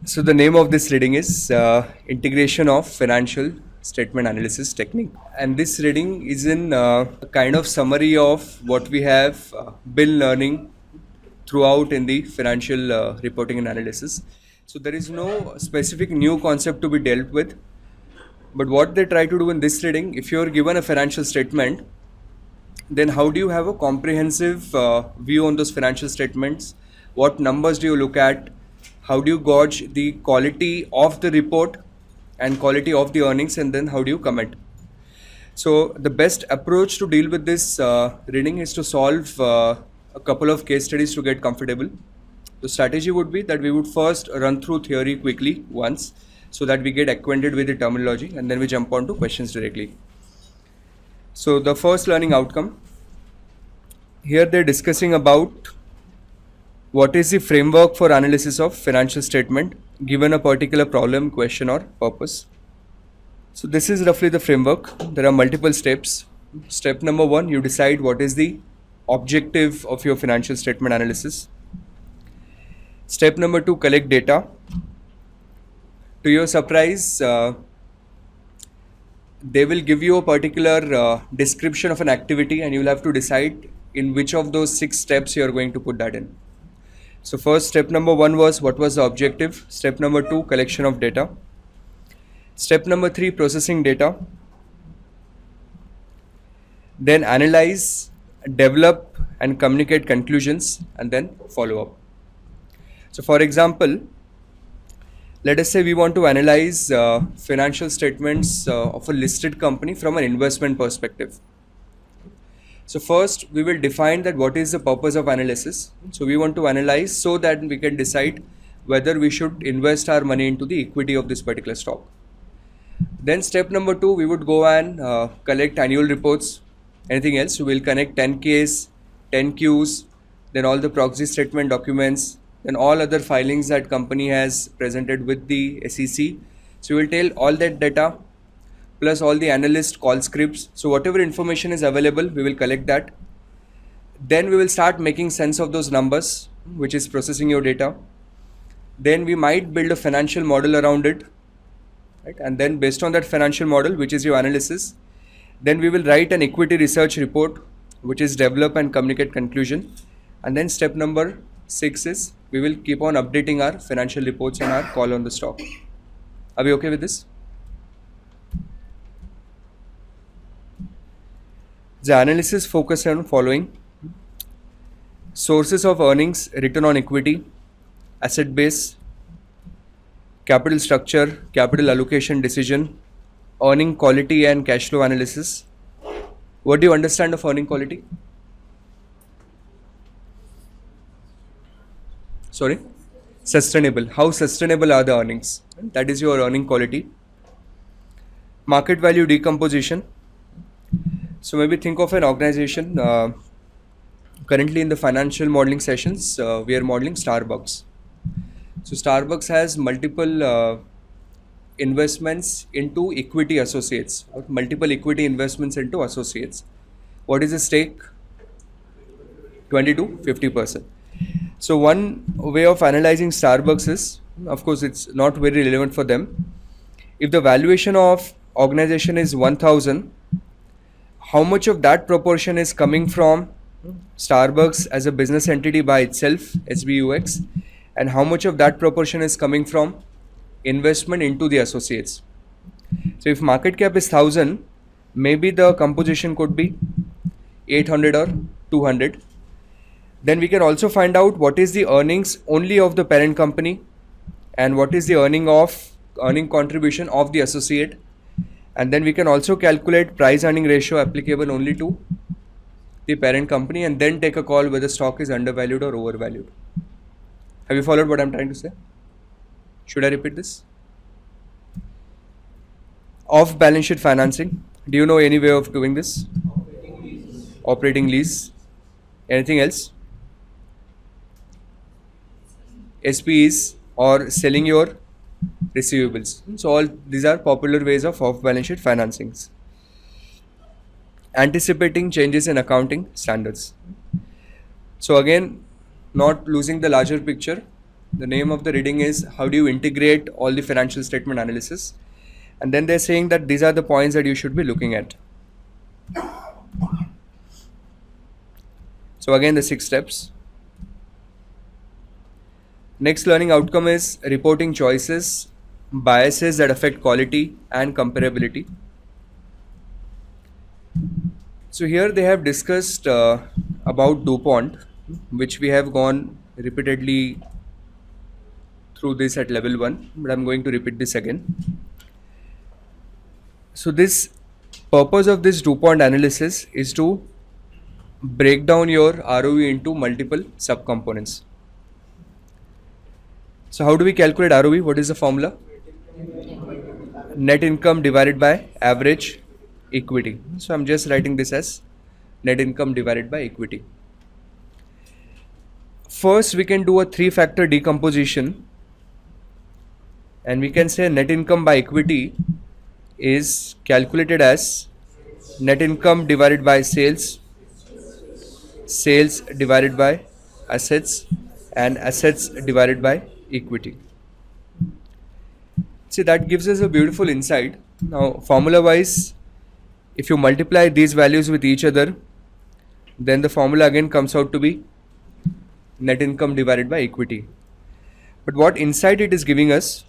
So the name of this reading is Integration of Financial Statement Analysis Technique, and this reading is in a kind of summary of what we have been learning throughout in the financial reporting and analysis. So there is no specific new concept to be dealt with, but what they try to do in this reading, if you are given a financial statement, then how do you have a comprehensive view on those financial statements? What numbers do you look at? How do you gauge the quality of the report and quality of the earnings, and then how do you comment? So the best approach to deal with this reading is to solve a couple of case studies to get comfortable. The strategy would be that we would first run through theory quickly once so that we get acquainted with the terminology, and then we jump on to questions directly. So the first learning outcome, here they're discussing about what is the framework for analysis of financial statement given a particular problem, question or purpose. So this is roughly the framework. There are multiple steps. Step number 1, you decide what is the objective of your financial statement analysis. Step number 2, collect data. To your surprise, they will give you a particular description of an activity, and you will have to decide in which of those 6 steps you are going to put that in. So first, step number 1 was what was the objective. Step number 2, collection of data. Step number 3, processing data. Then analyze, develop and communicate conclusions, and then follow up. So for example, let us say we want to analyze financial statements of a listed company from an investment perspective. So first we will define that what is the purpose of analysis. So we want to analyze so that we can decide whether we should invest our money into the equity of this particular stock. Then step number 2, we would go and collect annual reports. Anything else? So we'll connect 10Ks, 10Qs, then all the proxy statement documents, then all other filings that company has presented with the SEC. So we'll tell all that data plus all the analyst call scripts. So whatever information is available, we will collect that. Then we will start making sense of those numbers, which is processing your data. Then we might build a financial model around it, right? And then based on that financial model, which is your analysis, then we will write an equity research report, which is develop and communicate conclusion. And then step number 6 is we will keep on updating our financial reports and our call on the stock. Are we okay with this? The analysis focuses on following: sources of earnings, return on equity, asset base, capital structure, capital allocation decision, earning quality and cash flow analysis. What do you understand of earning quality? Sorry? Sustainable. How sustainable are the earnings? That is your earning quality. Market value decomposition. So maybe think of an organization. Currently in the financial modeling sessions, we are modeling Starbucks. So Starbucks has multiple investments into equity associates, or multiple equity investments into associates. What is the stake? 20 to 50%. So one way of analyzing Starbucks is, of course, it's not very relevant for them. If the valuation of organization is 1000, how much of that proportion is coming from Starbucks as a business entity by itself, SBUX, and how much of that proportion is coming from investment into the associates? So if market cap is 1000, maybe the composition could be 800 or 200. Then we can also find out what is the earnings only of the parent company and what is the earning contribution of the associate. And then we can also calculate price earning ratio applicable only to the parent company, and then take a call whether stock is undervalued or overvalued. Have you followed what I'm trying to say? Should I repeat this? Off balance sheet financing. Do you know any way of doing this? Operating lease. Anything else? SPEs, or selling your receivables. So all these are popular ways of off-balance sheet financings. Anticipating changes in accounting standards. So again, not losing the larger picture, The name of the reading is how do you integrate all the financial statement analysis, and then they're saying that these are the points that you should be looking at. So again, the 6 steps. Next learning outcome is reporting choices, biases that affect quality and comparability. So here they have discussed about Dupont, which we have gone repeatedly through this at level 1, but I'm going to repeat this again. So this purpose of this Dupont analysis is to break down your ROE into multiple subcomponents. So how do we calculate ROE? What is the formula? Net income divided by average equity. So I'm just writing this as net income divided by equity. First, we can do a 3-factor decomposition, and we can say net income by equity is calculated as net income divided by sales, sales divided by assets, and assets divided by equity. See, that gives us a beautiful insight. Now, formula wise, if you multiply these values with each other, then the formula again comes out to be net income divided by equity. But what insight it is giving us,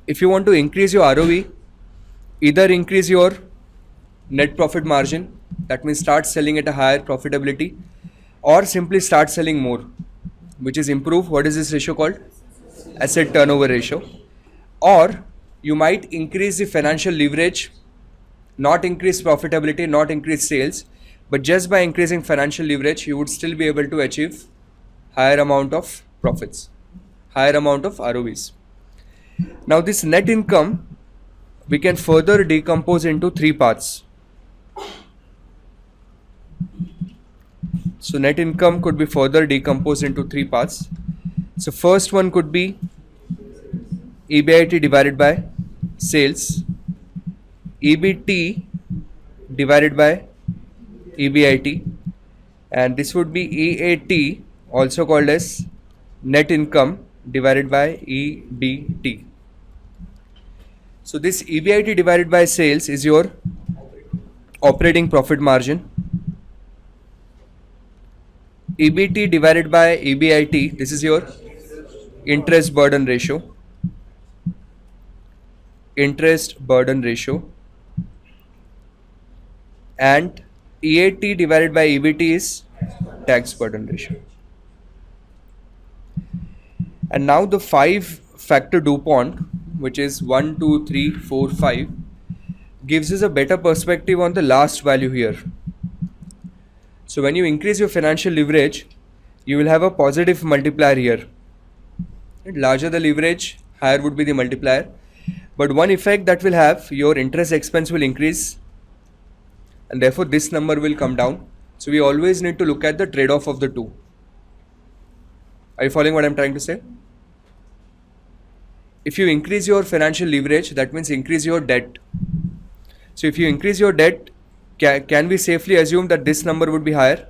if you want to increase your ROE, either increase your net profit margin, that means start selling at a higher profitability, or simply start selling more, which is improve, what is this ratio called? Asset turnover ratio. Or you might increase the financial leverage, not increase profitability, not increase sales, but just by increasing financial leverage, you would still be able to achieve higher amount of profits, higher amount of ROEs. Now this net income, we can further decompose into 3 parts. So net income could be further decomposed into 3 parts. So first one could be EBIT divided by sales, EBT divided by EBIT, and this would be EAT, also called as net income divided by EBT. So this EBIT divided by sales is your operating profit margin. EBT divided by EBIT, this is your interest burden ratio. Interest burden ratio. And EAT divided by EBT is tax burden ratio. And now the 5-factor Dupont, which is 1, 2, 3, 4, 5, gives us a better perspective on the last value here. So when you increase your financial leverage, you will have a positive multiplier here. And larger the leverage, higher would be the multiplier. But one effect that will have, your interest expense will increase, and therefore this number will come down. So we always need to look at the trade-off of the two. Are you following what I'm trying to say? If you increase your financial leverage, that means increase your debt. So if you increase your debt, can we safely assume that this number would be higher?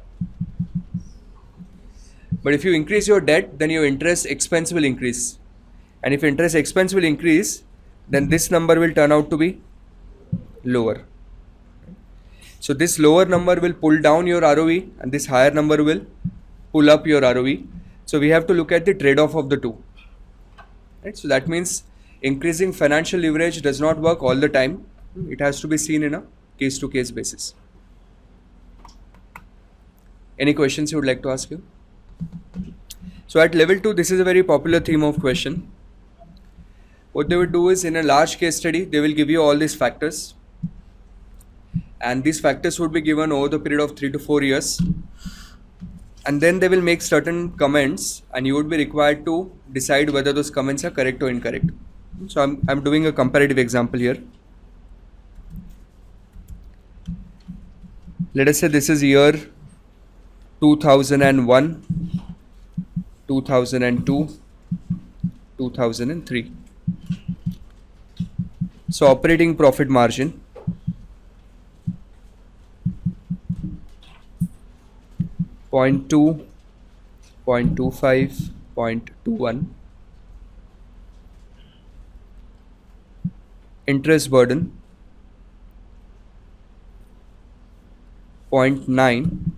But if you increase your debt, then your interest expense will increase. And if interest expense will increase, then this number will turn out to be lower. So this lower number will pull down your ROE, and this higher number will pull up your ROE. So we have to look at the trade-off of the two. Right? So that means increasing financial leverage does not work all the time. It has to be seen in a case-to-case basis. Any questions you would like to ask you? So at level 2, this is a very popular theme of question. What they would do is, in a large case study, they will give you all these factors, and these factors would be given over the period of 3 to 4 years, and then they will make certain comments, and you would be required to decide whether those comments are correct or incorrect. So I'm doing a comparative example here. Let us say this is year 2001, 2002, 2003. So operating profit margin, 0.2, 0.25, 0.21. Interest burden 0.9,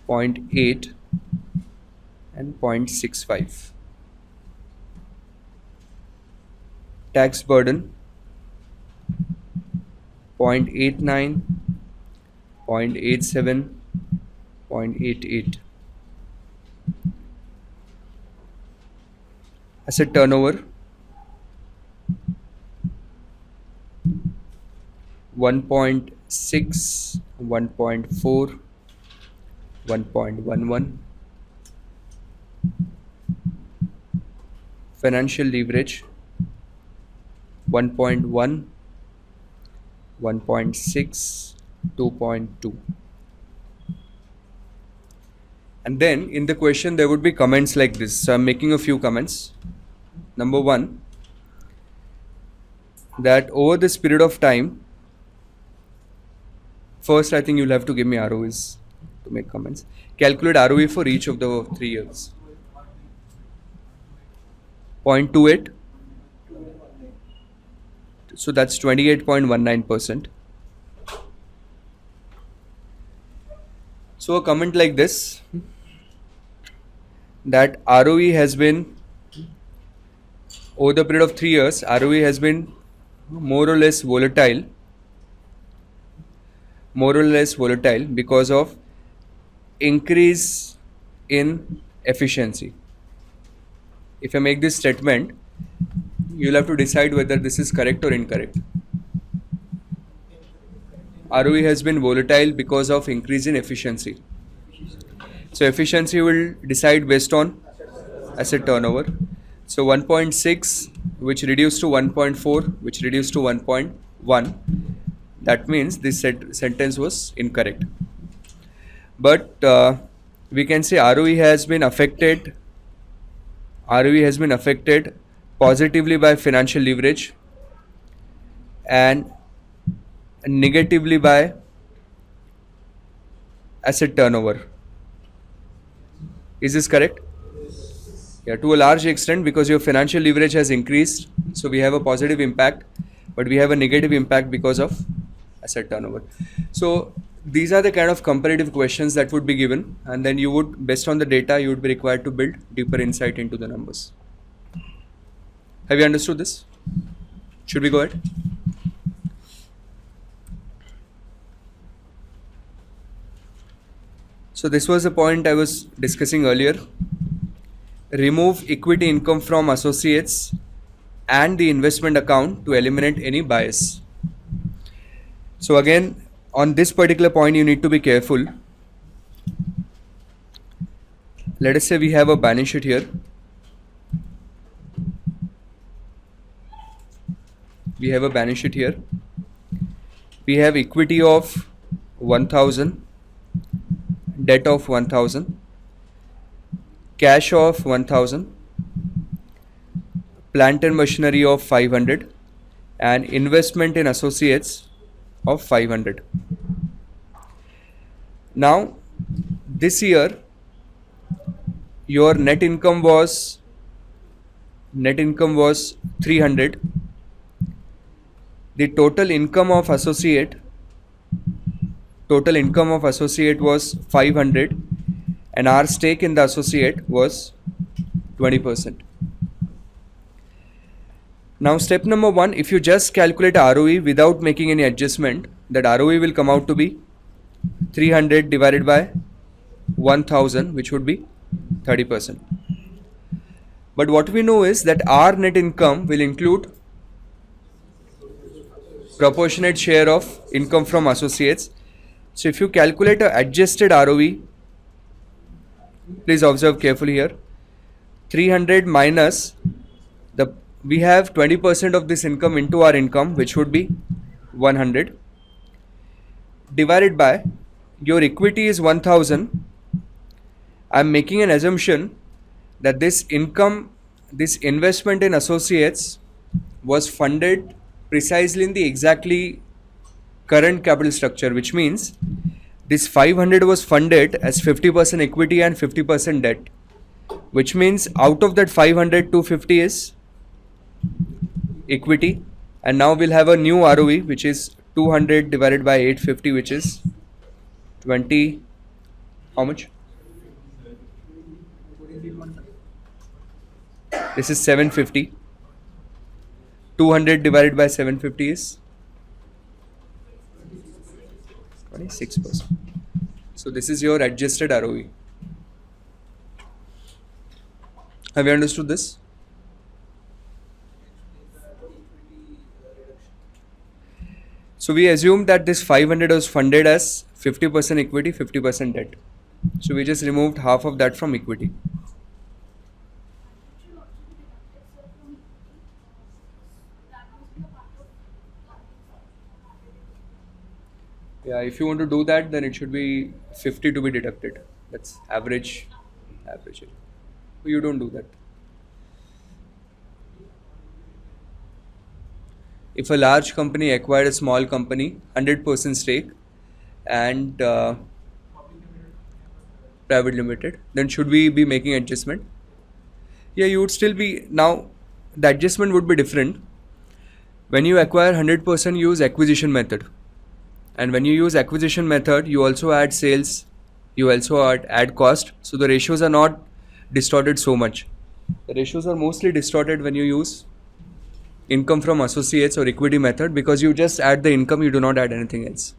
0.8 and 0.65. Tax burden 0.89, 0.87, 0.88. Asset turnover 1.6, 1.4, 1.11. Financial leverage 1.1, 1.6, 2.2. And then in the question there would be comments like this. So I'm making a few comments. Number one, that over this period of time, first I think you'll have to give me ROEs to make comments. Calculate ROE for each of the 3 years. 0.28. So that's 28.19%. So a comment like this, that ROE has been, over the period of 3 years, ROE has been more or less volatile because of increase in efficiency. If I make this statement, you'll have to decide whether this is correct or incorrect. ROE has been volatile because of increase in efficiency. So efficiency will decide based on asset turnover. So 1.6, which reduced to 1.4, which reduced to 1.1. That means this sentence was incorrect. But we can say ROE has been affected positively by financial leverage and negatively by asset turnover. Is this correct? Yeah, to a large extent, because your financial leverage has increased, so we have a positive impact, but we have a negative impact because of asset turnover. So these are the kind of comparative questions that would be given, and then you would, based on the data, you would be required to build deeper insight into the numbers. Have you understood this? Should we go ahead? So this was the point I was discussing earlier. Remove equity income from associates and the investment account to eliminate any bias. So again, on this particular point, you need to be careful. Let us say we have a balance sheet here. We have equity of 1000, debt of 1000, cash of 1000, plant and machinery of 500, and investment in associates of 500. Now this year your net income was 300. The total income of associate was 500, and our stake in the associate was 20%. Now step number 1, if you just calculate ROE without making any adjustment, that ROE will come out to be 300 divided by 1000, which would be 30%. But what we know is that our net income will include proportionate share of income from associates. So if you calculate an adjusted ROE, please observe carefully here, 300 minus we have 20% of this income into our income, which would be 100, divided by your equity is 1000. I'm making an assumption that this investment in associates was funded precisely in the exactly current capital structure, which means this 500 was funded as 50% equity and 50% debt. which means out of that 500, 250 is equity. And now we'll have a new ROE, which is 200 divided by 850, which is 20. How much? This is 750. 200 divided by 750 is 26%. So this is your adjusted ROE. Have you understood this? So we assume that this 500 was funded as 50% equity, 50% debt. So we just removed half of that from equity. Yeah, if you want to do that, then it should be 50 to be deducted. That's average. You don't do that. If a large company acquired a small company, 100% stake, and private limited, then should we be making adjustment? Yeah, you would still be. Now the adjustment would be different. When you acquire 100%, use acquisition method, and when you use acquisition method, you also add sales, you also add cost, so the ratios are not distorted so much. The ratios are mostly distorted when you use income from associates or equity method, because you just add the income, you do not add anything else.